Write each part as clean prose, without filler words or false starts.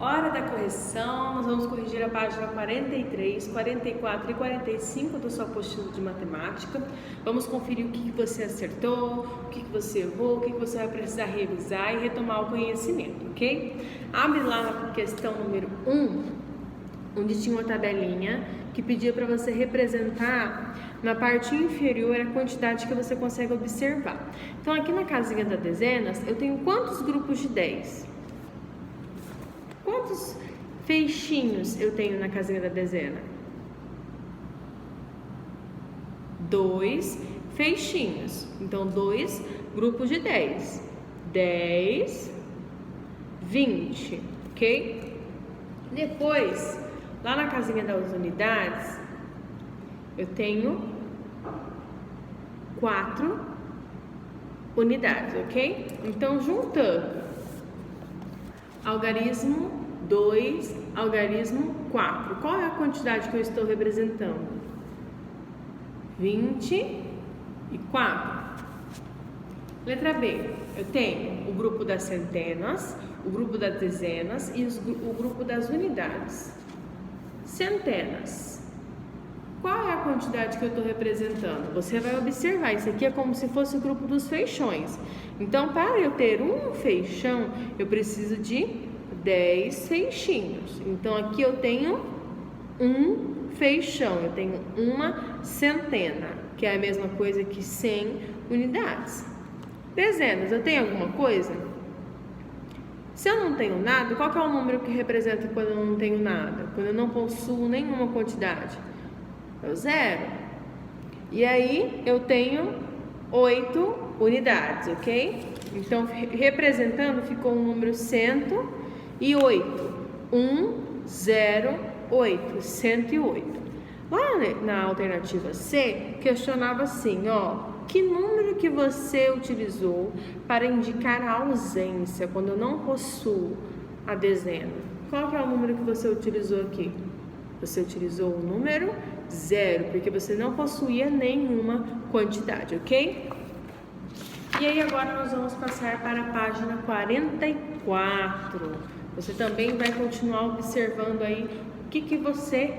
Hora da correção, nós vamos corrigir a página 43, 44 e 45 da sua apostila de matemática. Vamos conferir o que você acertou, o que você errou, o que você vai precisar revisar e retomar o conhecimento, ok? Abre lá na questão número 1, onde tinha uma tabelinha que pedia para você representar na parte inferior a quantidade que você consegue observar. Então aqui na casinha das dezenas, eu tenho quantos grupos de 10? Quantos feixinhos eu tenho na casinha da dezena? 2 feixinhos. Então, 2 grupos de 10. 10, 20, ok? Depois, lá na casinha das unidades, eu tenho 4 unidades, ok? Então, juntando algarismo 2, algarismo 4. Qual é a quantidade que eu estou representando? 24. Letra B. Eu tenho o grupo das centenas, o grupo das dezenas e o grupo das unidades. Centenas. Qual é a quantidade que eu estou representando? Você vai observar, isso aqui é como se fosse o grupo dos feixões. Então, para eu ter um feixão, eu preciso de 10 feixinhos. Então, aqui eu tenho um feixão, eu tenho uma centena, que é a mesma coisa que 100 unidades. Dezenas, eu tenho alguma coisa? Se eu não tenho nada, qual que é o número que representa quando eu não tenho nada? Quando eu não possuo nenhuma quantidade? É o 0. E aí, eu tenho 8 unidades, ok? Então, representando, ficou o número 108. 108, 108. Lá na alternativa C, questionava assim, que número que você utilizou para indicar a ausência, quando eu não possuo a dezena? Qual que é o número que você utilizou aqui? Você utilizou o número 0, porque você não possuía nenhuma quantidade, ok? E aí agora nós vamos passar para a página 44. Você também vai continuar observando aí o que você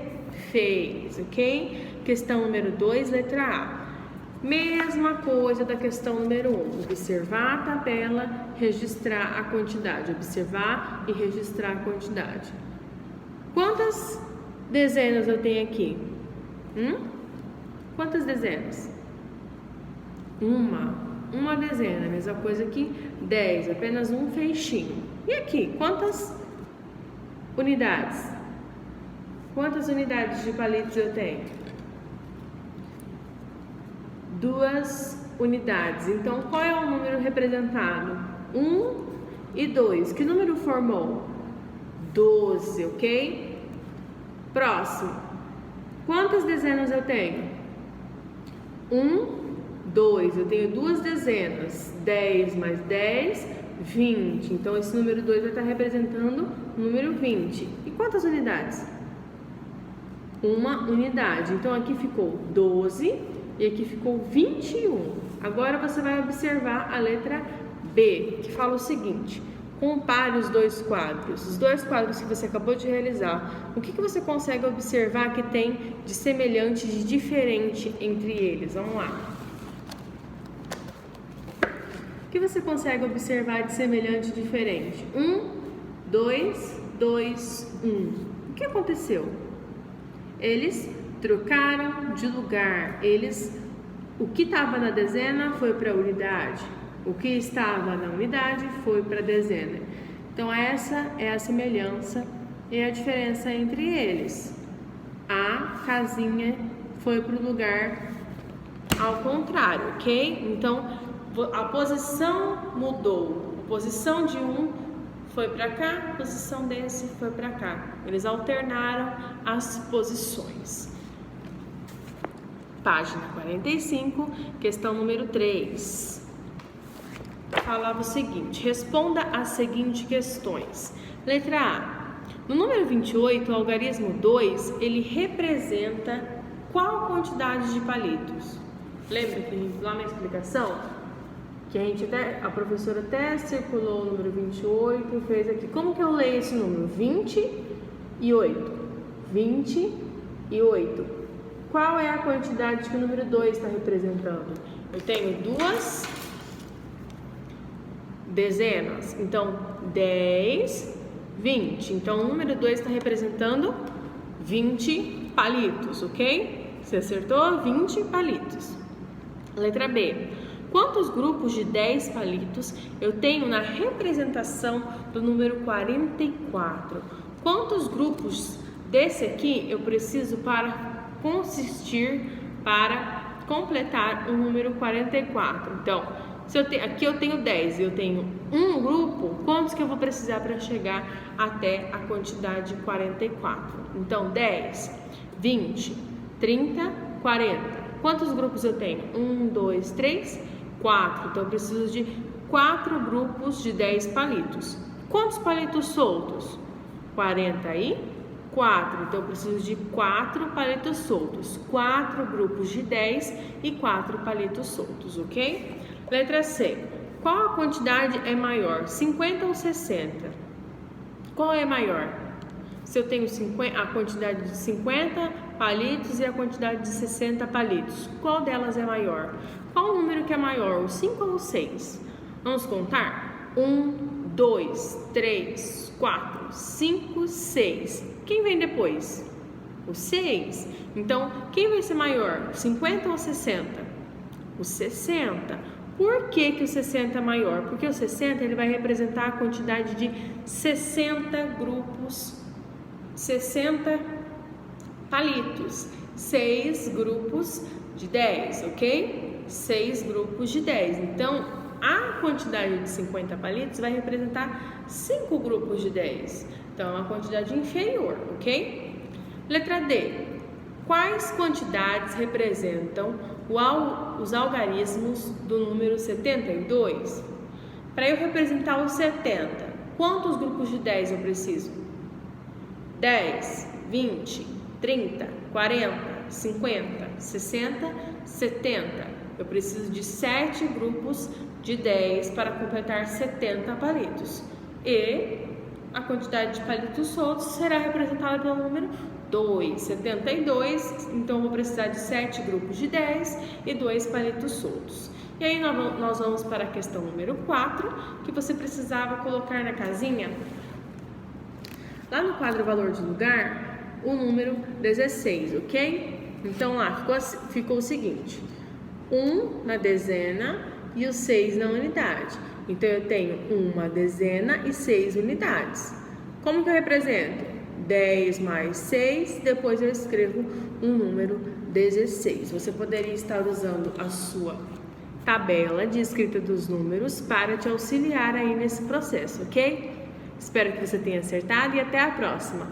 fez, ok? Questão número 2, letra A. Mesma coisa da questão número 1. Observar a tabela, registrar a quantidade. Observar e registrar a quantidade. Quantas dezenas eu tenho aqui? Quantas dezenas? Uma dezena, mesma coisa que 10, apenas um feixinho. E aqui, quantas unidades? Quantas unidades de palitos eu tenho? 2 unidades. Então, qual é o número representado? 1 e 2. Que número formou? 12, ok? Próximo. Quantas dezenas eu tenho? 2. Eu tenho 2 dezenas. 10 mais 10, 20. Então, esse número 2 vai estar representando o número 20. E quantas unidades? Uma unidade. Então, aqui ficou 12 e aqui ficou 21. Agora, você vai observar a letra B, que fala o seguinte. Compare os dois quadros. Os dois quadros que você acabou de realizar. O que você consegue observar que tem de semelhante, de diferente entre eles? Vamos lá. O que você consegue observar de semelhante e diferente? 2, 2, 1. O que aconteceu? Eles trocaram de lugar. O que estava na dezena foi para a unidade. O que estava na unidade foi para a dezena. Então, essa é a semelhança e a diferença entre eles. A casinha foi para o lugar ao contrário, ok? Então, a posição mudou. A posição de um foi para cá, a posição desse foi para cá. Eles alternaram as posições. Página 45, questão número 3. Falava o seguinte: responda as seguintes questões. Letra A. No número 28, o algarismo 2, ele representa qual quantidade de palitos? Lembra que lá na explicação que a professora até circulou o número 28 e fez aqui. Como que eu leio esse número? 28. 28. Qual é a quantidade que o número 2 está representando? Eu tenho 2 dezenas. Então, 10, 20. Então, o número 2 está representando 20 palitos, ok? Você acertou? 20 palitos. Letra B. Quantos grupos de 10 palitos eu tenho na representação do número 44? Quantos grupos desse aqui eu preciso para completar o número 44? Então, aqui eu tenho 10, eu tenho um grupo, quantos que eu vou precisar para chegar até a quantidade 44? Então, 10, 20, 30, 40. Quantos grupos eu tenho? 1, 2, 3, 4. Então, eu preciso de 4 grupos de 10 palitos. Quantos palitos soltos? 44. Então, eu preciso de 4 palitos soltos. 4 grupos de 10 e 4 palitos soltos, ok? Letra C. Qual a quantidade é maior? 50 ou 60? Qual é maior? Se eu tenho a quantidade de 50 palitos e a quantidade de 60 palitos, qual delas é maior? Qual o número que é maior, o 5 ou o 6? Vamos contar? 1, 2, 3, 4, 5, 6. Quem vem depois? O 6. Então, quem vai ser maior, 50 ou 60? O 60. Por que o 60 é maior? Porque o 60 ele vai representar a quantidade de 60 grupos, 60 palitos, 6 grupos de 10, ok? 6 grupos de 10. Então, a quantidade de 50 palitos vai representar 5 grupos de 10. Então, é uma quantidade inferior, ok? Letra D. Quais quantidades representam os algarismos do número 72? Para eu representar o 70, quantos grupos de 10 eu preciso? 10, 20, 30, 40, 50, 60, 70. Eu preciso de 7 grupos de 10 para completar 70 palitos. E a quantidade de palitos soltos será representada pelo número 2, 72. Então, eu vou precisar de 7 grupos de 10 e 2 palitos soltos. E aí, nós vamos para a questão número 4, que você precisava colocar na casinha, lá no quadro valor de lugar, o número 16, ok? Então, lá ficou o seguinte: 1 na dezena e o 6 na unidade. Então, eu tenho 1 dezena e 6 unidades. Como que eu represento? 10 mais 6, depois eu escrevo um número 16. Você poderia estar usando a sua tabela de escrita dos números para te auxiliar aí nesse processo, ok? Espero que você tenha acertado e até a próxima!